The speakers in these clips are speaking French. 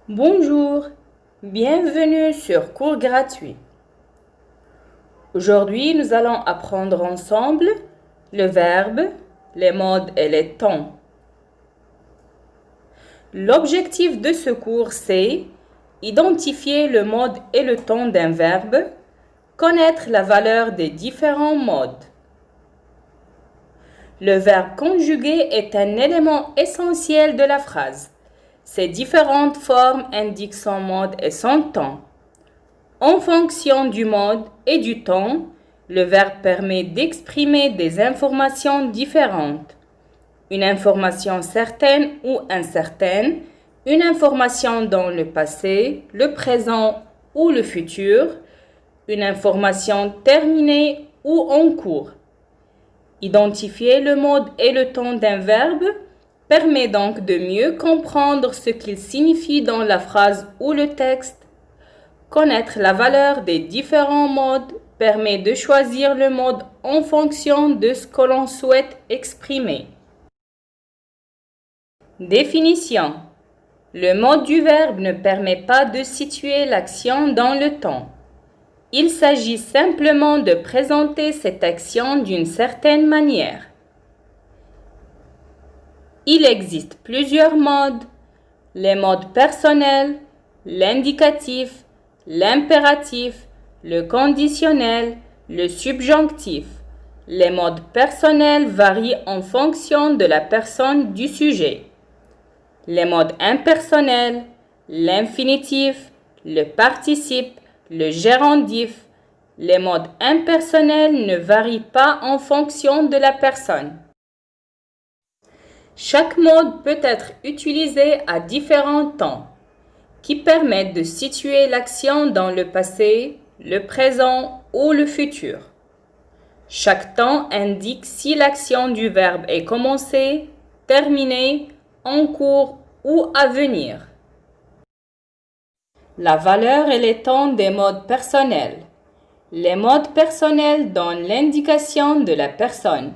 Bonjour, bienvenue sur cours gratuit. Aujourd'hui, nous allons apprendre ensemble le verbe, les modes et les temps. L'objectif de ce cours, c'est identifier le mode et le temps d'un verbe, connaître la valeur des différents modes. Le verbe conjugué est un élément essentiel de la phrase. Ces différentes formes indiquent son mode et son temps. En fonction du mode et du temps, le verbe permet d'exprimer des informations différentes. Une information certaine ou incertaine, une information dans le passé, le présent ou le futur, une information terminée ou en cours. Identifier le mode et le temps d'un verbe permet donc de mieux comprendre ce qu'il signifie dans la phrase ou le texte. Connaître la valeur des différents modes permet de choisir le mode en fonction de ce que l'on souhaite exprimer. Définition. Le mode du verbe ne permet pas de situer l'action dans le temps. Il s'agit simplement de présenter cette action d'une certaine manière. Il existe plusieurs modes, les modes personnels, l'indicatif, l'impératif, le conditionnel, le subjonctif. Les modes personnels varient en fonction de la personne du sujet. Les modes impersonnels, l'infinitif, le participe, le gérondif. Les modes impersonnels ne varient pas en fonction de la personne. Chaque mode peut être utilisé à différents temps, qui permettent de situer l'action dans le passé, le présent ou le futur. Chaque temps indique si l'action du verbe est commencée, terminée, en cours ou à venir. La valeur et les temps des modes personnels. Les modes personnels donnent l'indication de la personne.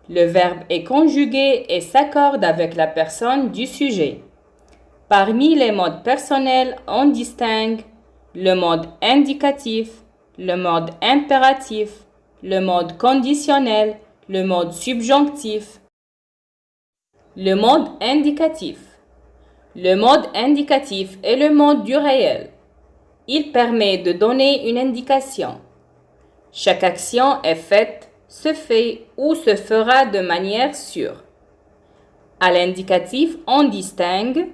Le verbe est conjugué et s'accorde avec la personne du sujet. Parmi les modes personnels, on distingue le mode indicatif, le mode impératif, le mode conditionnel, le mode subjonctif. Le mode indicatif. Le mode indicatif est le mode du réel. Il permet de donner une indication. Chaque action est faite, se fait ou se fera de manière sûre. À l'indicatif, on distingue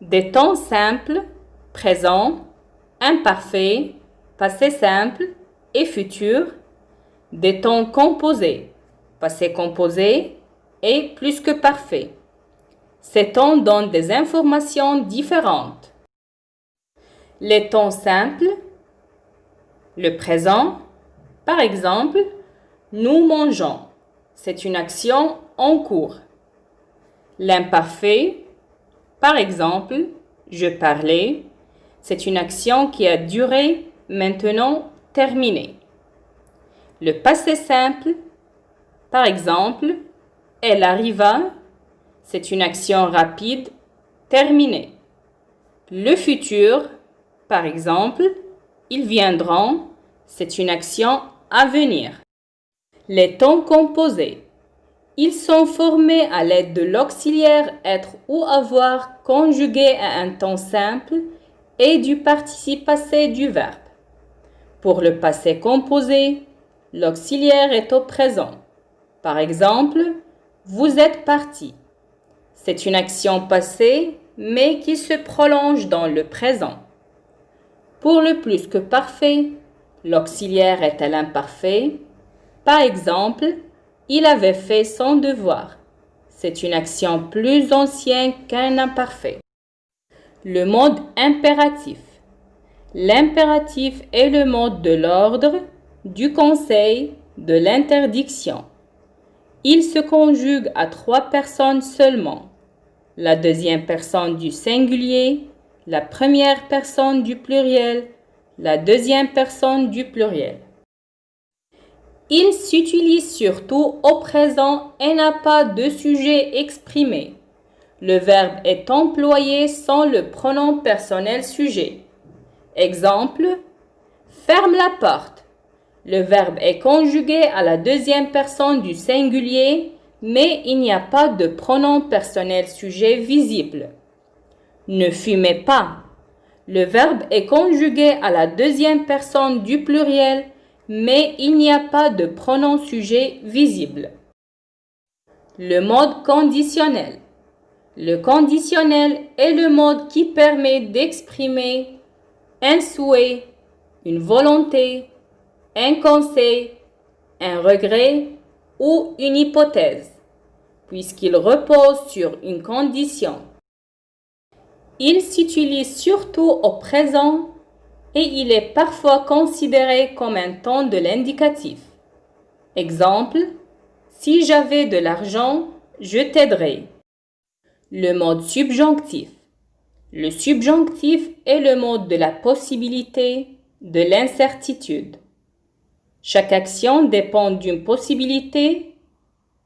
des temps simples, présent, imparfait, passé simple et futur, des temps composés, passé composé et plus que parfait. Ces temps donnent des informations différentes. Les temps simples, le présent, par exemple, nous mangeons, c'est une action en cours. L'imparfait, par exemple, je parlais, c'est une action qui a duré, maintenant terminée. Le passé simple, par exemple, elle arriva, c'est une action rapide, terminée. Le futur, par exemple, ils viendront, c'est une action à venir. Les temps composés. Ils sont formés à l'aide de l'auxiliaire être ou avoir conjugué à un temps simple et du participe passé du verbe. Pour le passé composé, l'auxiliaire est au présent. Par exemple, vous êtes parti. C'est une action passée mais qui se prolonge dans le présent. Pour le plus que parfait, l'auxiliaire est à l'imparfait. Par exemple, il avait fait son devoir. C'est une action plus ancienne qu'un imparfait. Le mode impératif. L'impératif est le mode de l'ordre, du conseil, de l'interdiction. Il se conjugue à 3 personnes seulement. La deuxième personne du singulier, la première personne du pluriel, la deuxième personne du pluriel. Il s'utilise surtout au présent et n'a pas de sujet exprimé. Le verbe est employé sans le pronom personnel sujet. Exemple, ferme la porte. Le verbe est conjugué à la deuxième personne du singulier, mais il n'y a pas de pronom personnel sujet visible. Ne fumez pas. Le verbe est conjugué à la deuxième personne du pluriel, mais il n'y a pas de pronom sujet visible. Le mode conditionnel. Le conditionnel est le mode qui permet d'exprimer un souhait, une volonté, un conseil, un regret ou une hypothèse, puisqu'il repose sur une condition. Il s'utilise surtout au présent et il est parfois considéré comme un temps de l'indicatif. Exemple, si j'avais de l'argent, je t'aiderais. Le mode subjonctif. Le subjonctif est le mode de la possibilité, de l'incertitude. Chaque action dépend d'une possibilité,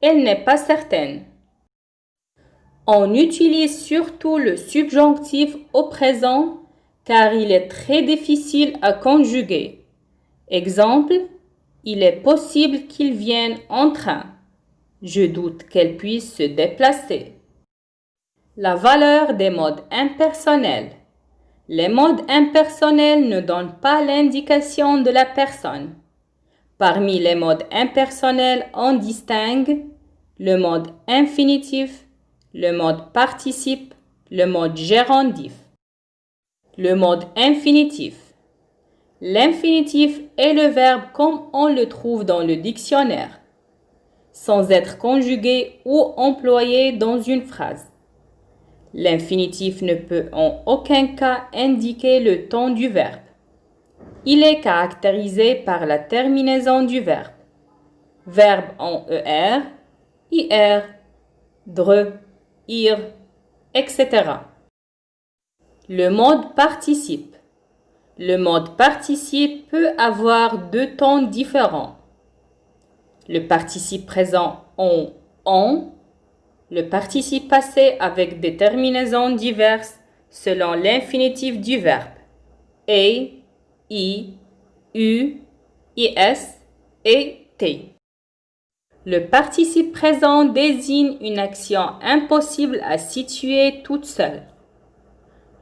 elle n'est pas certaine. On utilise surtout le subjonctif au présent car il est très difficile à conjuguer. Exemple, il est possible qu'il vienne en train. Je doute qu'elle puisse se déplacer. La valeur des modes impersonnels. Les modes impersonnels ne donnent pas l'indication de la personne. Parmi les modes impersonnels, on distingue le mode infinitif, le mode participe, le mode gérondif. Le mode infinitif. L'infinitif est le verbe comme on le trouve dans le dictionnaire, sans être conjugué ou employé dans une phrase. L'infinitif ne peut en aucun cas indiquer le temps du verbe. Il est caractérisé par la terminaison du verbe. Verbe en ER, IR, DRE, IR, etc. Le mode participe. Le mode participe peut avoir deux temps différents. Le participe présent en on, le participe passé avec des terminaisons diverses selon l'infinitif du verbe a, i, u, is et t. Le participe présent désigne une action impossible à situer toute seule.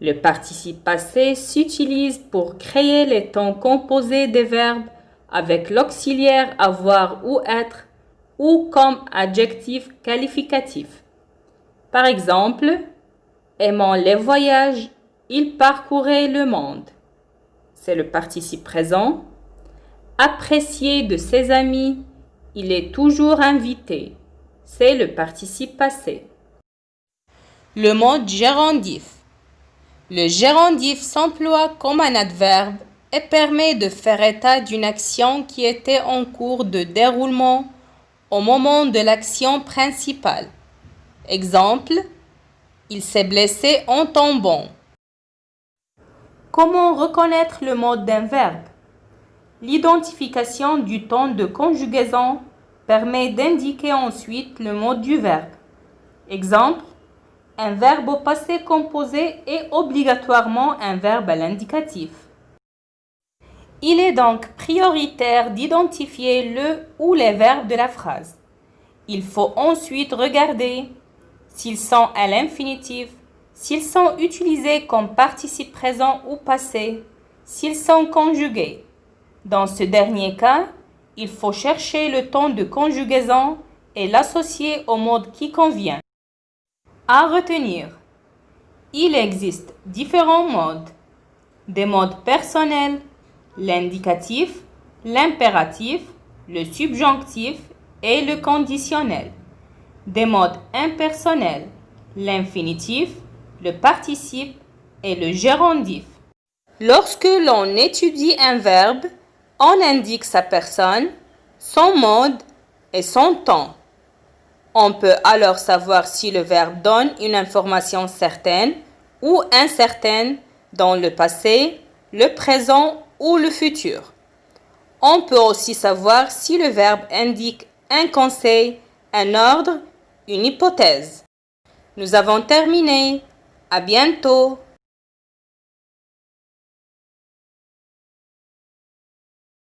Le participe passé s'utilise pour créer les temps composés des verbes avec l'auxiliaire avoir ou être ou comme adjectif qualificatif. Par exemple, aimant les voyages, il parcourait le monde. C'est le participe présent. Apprécié de ses amis, il est toujours invité. C'est le participe passé. Le mode gérondif. Le gérondif s'emploie comme un adverbe et permet de faire état d'une action qui était en cours de déroulement au moment de l'action principale. Exemple, il s'est blessé en tombant. Comment reconnaître le mode d'un verbe? L'identification du temps de conjugaison permet d'indiquer ensuite le mode du verbe. Exemple, un verbe au passé composé est obligatoirement un verbe à l'indicatif. Il est donc prioritaire d'identifier le ou les verbes de la phrase. Il faut ensuite regarder s'ils sont à l'infinitif, s'ils sont utilisés comme participe présent ou passé, s'ils sont conjugués. Dans ce dernier cas, il faut chercher le temps de conjugaison et l'associer au mode qui convient. À retenir, il existe différents modes. Des modes personnels, l'indicatif, l'impératif, le subjonctif et le conditionnel. Des modes impersonnels, l'infinitif, le participe et le gérondif. Lorsque l'on étudie un verbe, on indique sa personne, son mode et son temps. On peut alors savoir si le verbe donne une information certaine ou incertaine dans le passé, le présent ou le futur. On peut aussi savoir si le verbe indique un conseil, un ordre, une hypothèse. Nous avons terminé. À bientôt.